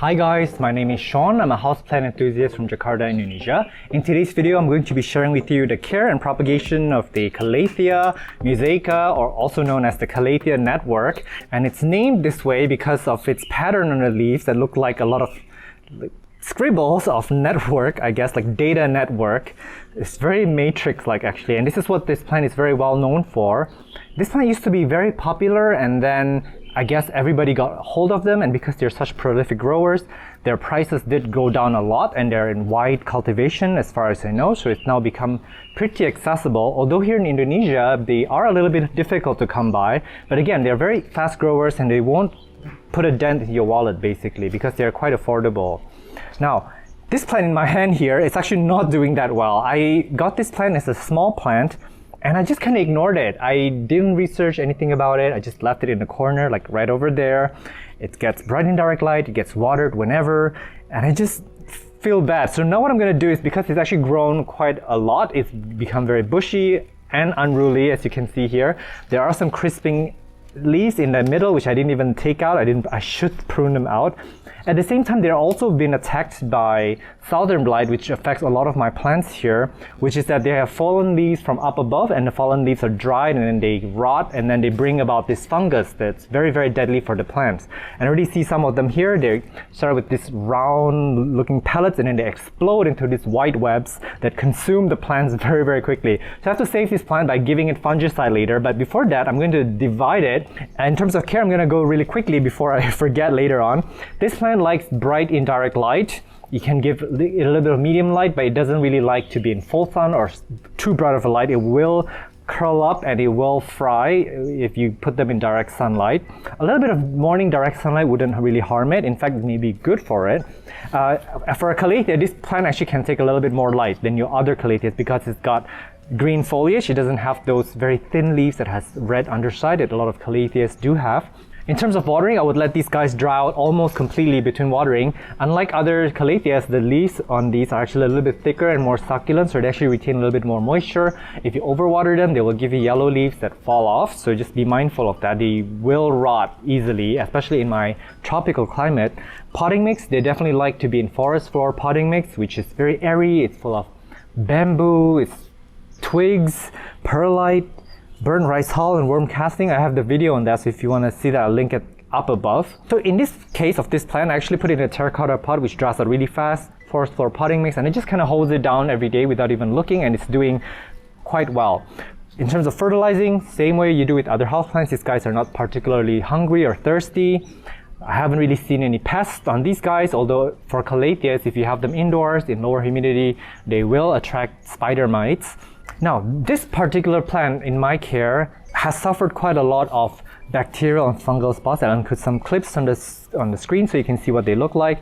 Hi guys, my name is Sean. I'm a houseplant enthusiast from Jakarta, Indonesia. In today's video, I'm going to be sharing with you the care and propagation of the Calathea musaica, or also known as the Calathea network. And it's named this way because of its pattern on the leaves that look like a lot of scribbles of network, I guess, like data network. It's very matrix-like actually, and this is what this plant is very well known for. This plant used to be very popular, and then I guess everybody got hold of them, and because they're such prolific growers, their prices did go down a lot, and they're in wide cultivation as far as I know, so it's now become pretty accessible. Although here in Indonesia, they are a little bit difficult to come by, but again, they're very fast growers and they won't put a dent in your wallet basically because they're quite affordable. Now, this plant in my hand here, it's actually not doing that well. I got this plant as a small plant, and I just kind of ignored it. I didn't research anything about it. I just left it in the corner, like right over there. It gets bright and direct light, it gets watered whenever, and I just feel bad. So now what I'm gonna do is, because it's actually grown quite a lot, it's become very bushy and unruly, as you can see here. There are some crisping leaves in the middle, which I didn't even take out. I should prune them out. At the same time, they're also been attacked by southern blight, which affects a lot of my plants here, which is that they have fallen leaves from up above, and the fallen leaves are dried and then they rot, and then they bring about this fungus that's very, very deadly for the plants. And I already see some of them here. They start with this round looking pellets, and then they explode into these white webs that consume the plants very, very quickly. So I have to save this plant by giving it fungicide later, but before that, I'm going to divide it. And in terms of care, I'm going to go really quickly before I forget later on. This plant likes bright indirect light. You can give it a little bit of medium light, but it doesn't really like to be in full sun or too bright of a light. It will curl up and it will fry if you put them in direct sunlight. A little bit of morning direct sunlight wouldn't really harm it. In fact, it may be good for it. For a Calathea, this plant actually can take a little bit more light than your other Calatheas because it's got green foliage. It doesn't have those very thin leaves that has red underside that a lot of Calatheas do have. In terms of watering, I would let these guys dry out almost completely between watering. Unlike other Calatheas, the leaves on these are actually a little bit thicker and more succulent, so they actually retain a little bit more moisture. If you overwater them, they will give you yellow leaves that fall off, so just be mindful of that. They will rot easily, especially in my tropical climate. Potting mix, they definitely like to be in forest floor potting mix, which is very airy. It's full of bamboo, it's twigs, perlite, burnt rice hull, and worm casting. I have the video on that, so if you want to see that, I'll link it up above. So in this case of this plant, I actually put it in a terracotta pot, which dries out really fast, forest floor potting mix, and it just kind of holds it down every day without even looking, and it's doing quite well. In terms of fertilizing, same way you do with other houseplants. These guys are not particularly hungry or thirsty. I haven't really seen any pests on these guys, although for Calatheas, if you have them indoors in lower humidity, they will attract spider mites. Now, this particular plant in my care has suffered quite a lot of bacterial and fungal spots. I'll put some clips on the screen so you can see what they look like.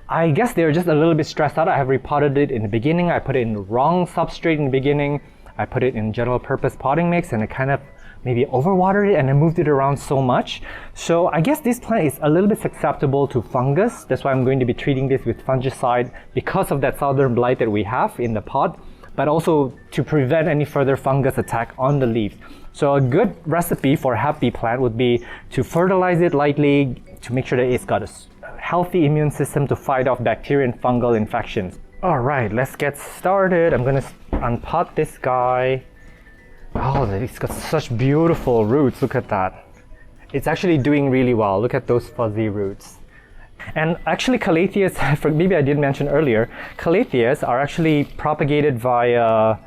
I guess they're just a little bit stressed out. I have repotted it in the beginning. I put it in the wrong substrate in the beginning. I put it in general purpose potting mix, and I kind of maybe overwatered it and I moved it around so much. So I guess this plant is a little bit susceptible to fungus. That's why I'm going to be treating this with fungicide because of that southern blight that we have in the pot, but also to prevent any further fungus attack on the leaves. So a good recipe for a happy plant would be to fertilize it lightly to make sure that it's got a healthy immune system to fight off bacteria and fungal infections. All right, let's get started. I'm gonna unpot this guy. Oh, it's got such beautiful roots. Look at that. It's actually doing really well. Look at those fuzzy roots. And actually Calatheas, maybe I did mention earlier, Calatheas are actually propagated via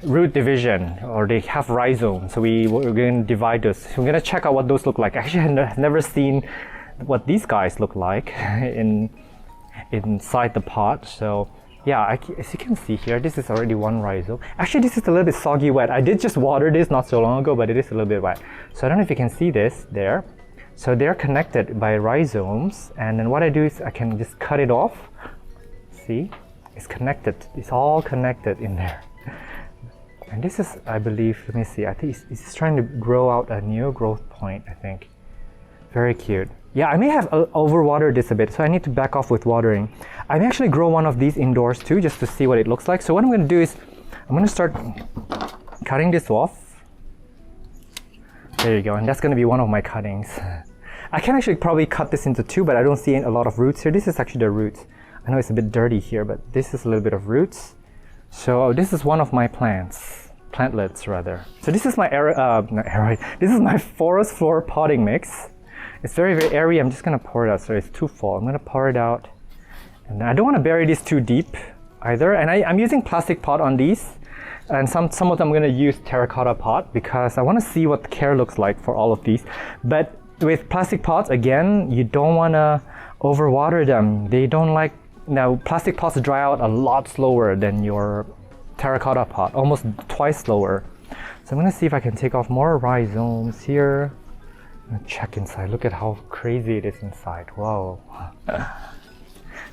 root division, or they have rhizomes. So we're going to divide those. So we're going to check out what those look like. Actually, I've never seen what these guys look like inside the pot. So yeah, as you can see here, this is already one rhizome. Actually, this is a little bit soggy wet. I did just water this not so long ago, but it is a little bit wet. So I don't know if you can see this there. So they're connected by rhizomes, and then what I do is I can just cut it off. See, it's connected. It's all connected in there. And this is, I believe, let me see, I think it's trying to grow out a new growth point, I think. Very cute. Yeah, I may have overwatered this a bit, so I need to back off with watering. I may actually grow one of these indoors too, just to see what it looks like. So what I'm going to do is, I'm going to start cutting this off. There you go, and that's going to be one of my cuttings. I can actually probably cut this into two, but I don't see a lot of roots here. This is actually the roots. I know it's a bit dirty here, but this is a little bit of roots. So this is one of my plantlets rather. So this is my this is my forest floor potting mix. It's very, very airy. I'm just gonna pour it out. So it's too full. I'm gonna pour it out. And I don't want to bury this too deep either. And I'm using plastic pot on these. And some of them I'm gonna use terracotta pot because I wanna see what the care looks like for all of these. But with plastic pots, again, you don't wanna overwater them. They don't like, now plastic pots dry out a lot slower than your terracotta pot, almost twice slower. So I'm gonna see if I can take off more rhizomes here. I'm gonna check inside, look at how crazy it is inside, whoa.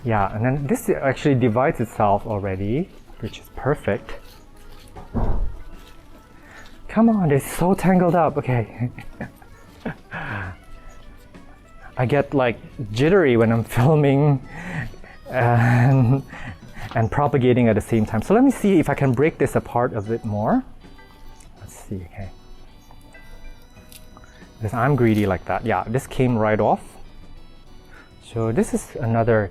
Yeah, and then this actually divides itself already, which is perfect. Come on, it's so tangled up, okay. I get like jittery when I'm filming and propagating at the same time. So let me see if I can break this apart a bit more. Let's see, okay. Because I'm greedy like that. Yeah, this came right off. So this is another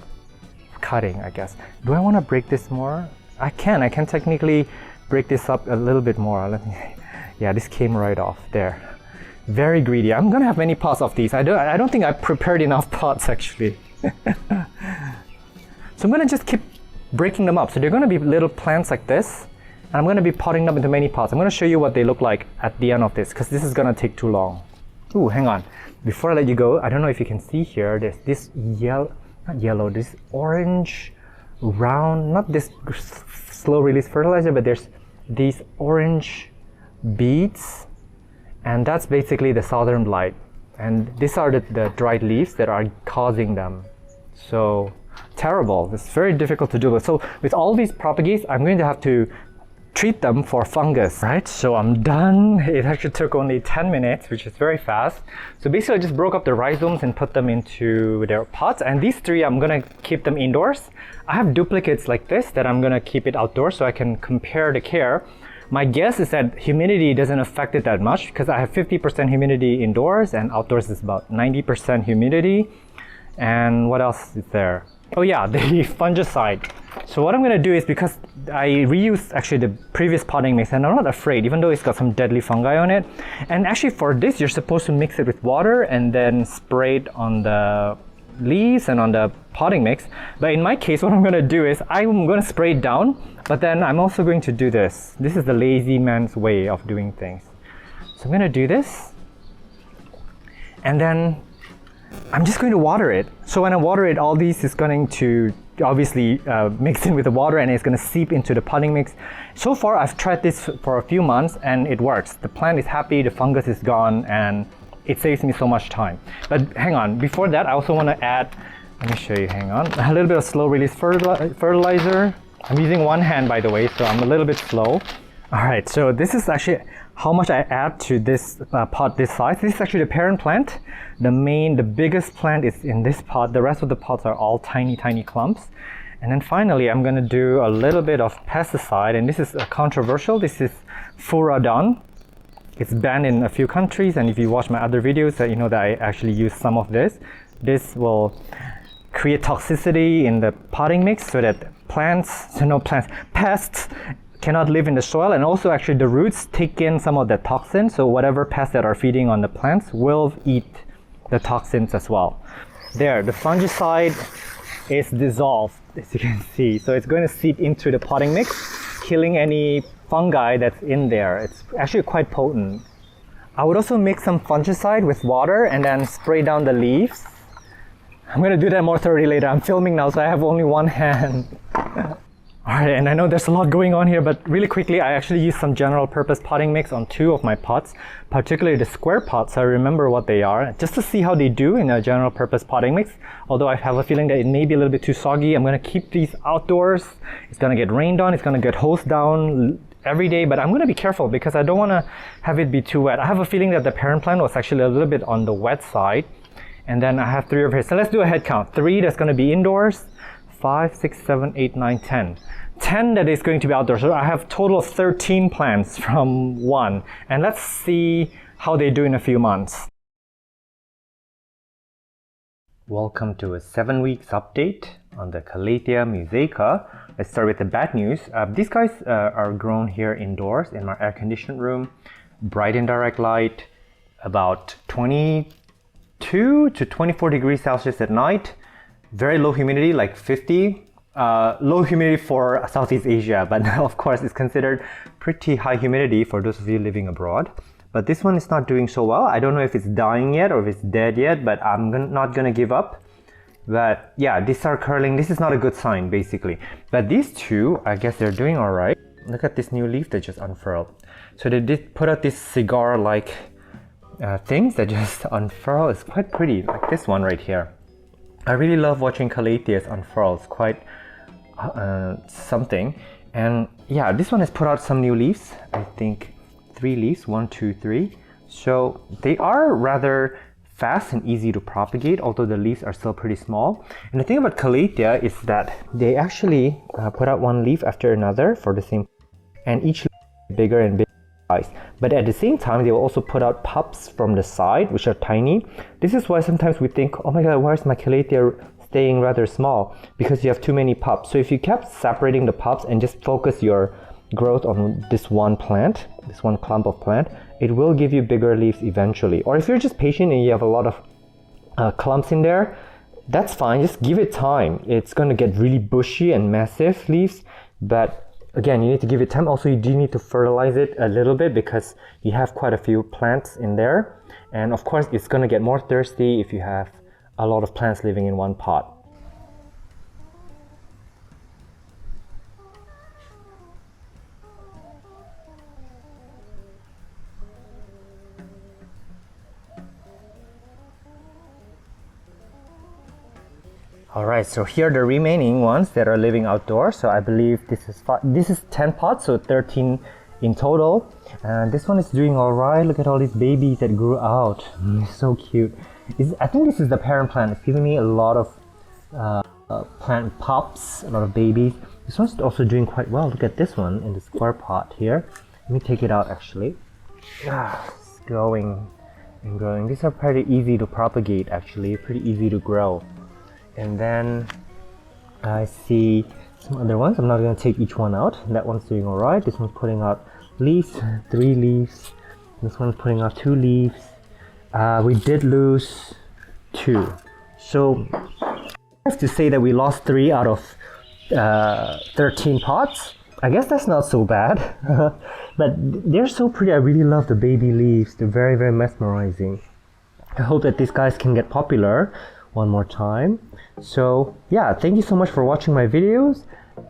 cutting, I guess. Do I want to break this more? I can technically break this up a little bit more. Let me, yeah, this came right off there. Very greedy. I'm gonna have many pots of these. I don't think I prepared enough pots actually. So I'm gonna just keep breaking them up. So they're gonna be little plants like this, and I'm gonna be potting them into many pots. I'm gonna show you what they look like at the end of this, because this is gonna take too long. Ooh, hang on. Before I let you go, I don't know if you can see here, there's this this orange, round, not this slow release fertilizer, but there's these orange beads, and that's basically the southern blight. And these are the dried leaves that are causing them. So terrible. It's very difficult to do. So with all these propagates, I'm going to have to treat them for fungus. Right, so I'm done. It actually took only 10 minutes, which is very fast. So basically I just broke up the rhizomes and put them into their pots. And these three, I'm gonna keep them indoors. I have duplicates like this that I'm gonna keep it outdoors so I can compare the care. My guess is that humidity doesn't affect it that much because I have 50% humidity indoors and outdoors is about 90% humidity. And what else is there? Oh yeah, the fungicide. So what I'm gonna do is, because I reused actually the previous potting mix and I'm not afraid, even though it's got some deadly fungi on it. And actually for this, you're supposed to mix it with water and then spray it on the leaves and on the potting mix. But in my case, what I'm gonna do is I'm gonna spray it down, but then I'm also going to do this. This is the lazy man's way of doing things. So I'm gonna do this, and then I'm just going to water it. So when I water it, all these is going to obviously mix in with the water and it's going to seep into the potting mix. So far, I've tried this for a few months and it works. The plant is happy, the fungus is gone, and it saves me so much time. But hang on, before that, I also want to add, let me show you, hang on, a little bit of slow release fertilizer. I'm using one hand, by the way, so I'm a little bit slow. All right, so this is actually how much I add to this pot this size. This is actually the parent plant. The biggest plant is in this pot. The rest of the pots are all tiny, tiny clumps. And then finally, I'm gonna do a little bit of pesticide, and this is controversial. This is furadon. It's banned in a few countries, and if you watch my other videos, you know that I actually use some of this. This will create toxicity in the potting mix so that pests cannot live in the soil, and also actually the roots take in some of the toxins, so whatever pests that are feeding on the plants will eat the toxins as well. There, the fungicide is dissolved, as you can see, so it's going to seep into the potting mix, killing any fungi that's in there. It's actually quite potent. I would also mix some fungicide with water and then spray down the leaves. I'm going to do that more thoroughly later. I'm filming now, so I have only one hand. Alright, and I know there's a lot going on here, but really quickly, I actually used some general purpose potting mix on 2 of my pots, particularly the square pots. I remember what they are, just to see how they do in a general purpose potting mix. Although I have a feeling that it may be a little bit too soggy, I'm going to keep these outdoors. It's going to get rained on, it's going to get hosed down every day, but I'm going to be careful because I don't want to have it be too wet. I have a feeling that the parent plant was actually a little bit on the wet side. And then I have 3 over here. So let's do a head count. 3 that's going to be indoors, 5, 6, 7, 8, 9, 10. 10 that is going to be outdoors. So I have total of 13 plants from 1. And let's see how they do in a few months. Welcome to a 7 weeks update on the Calathea musaica. Let's start with the bad news. These guys are grown here indoors in my air-conditioned room, bright and direct light, about 22 to 24 degrees Celsius at night, very low humidity, like 50. Low humidity for Southeast Asia, but of course it's considered pretty high humidity for those of you living abroad. But this one is not doing so well. I don't know if it's dying yet or if it's dead yet, but I'm not gonna give up. But yeah, these are curling. This is not a good sign, basically. But these two, I guess they're doing all right. Look at this new leaf that just unfurled. So they did put out these cigar-like things that just unfurl. It's quite pretty, like this one right here. I really love watching Calatheas unfurl. It's quite something. And yeah, this one has put out some new leaves. I think 3 leaves, 1, 2, 3. So they are rather fast and easy to propagate, although the leaves are still pretty small. And the thing about Calathea is that they actually put out one leaf after another for the same, and each leaf is bigger and bigger size. But at the same time, they will also put out pups from the side, which are tiny. This is why sometimes we think, oh my god, why is my Calathea staying rather small? Because you have too many pups. So if you kept separating the pups and just focus your growth on this one plant, this one clump of plant, it will give you bigger leaves eventually. Or if you're just patient and you have a lot of clumps in there, that's fine, just give it time. It's going to get really bushy and massive leaves, but again, you need to give it time. Also, you do need to fertilize it a little bit because you have quite a few plants in there, and of course it's going to get more thirsty if you have a lot of plants living in one pot. Alright, so here are the remaining ones that are living outdoors. So I believe this is 10 pots, so 13 in total. And this one is doing alright. Look at all these babies that grew out. So cute. I think this is the parent plant. It's giving me a lot of plant pups, a lot of babies. This one's also doing quite well. Look at this one in the square pot here. Let me take it out actually. It's growing and growing. These are pretty easy to propagate actually, pretty easy to grow. And then I see some other ones. I'm not going to take each one out. That one's doing alright. This one's putting out leaves, 3 leaves. This one's putting out 2 leaves. We did lose 2. So I have to say that we lost 3 out of 13 pots. I guess that's not so bad. But they're so pretty. I really love the baby leaves. They're very, very mesmerizing. I hope that these guys can get popular one more time. So yeah, thank you so much for watching my videos.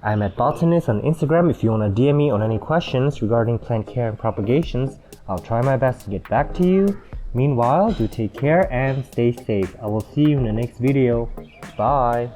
I'm at Botanist on Instagram. If you want to DM me on any questions regarding plant care and propagations, I'll try my best to get back to you. Meanwhile, do take care and stay safe. I will see you in the next video. Bye.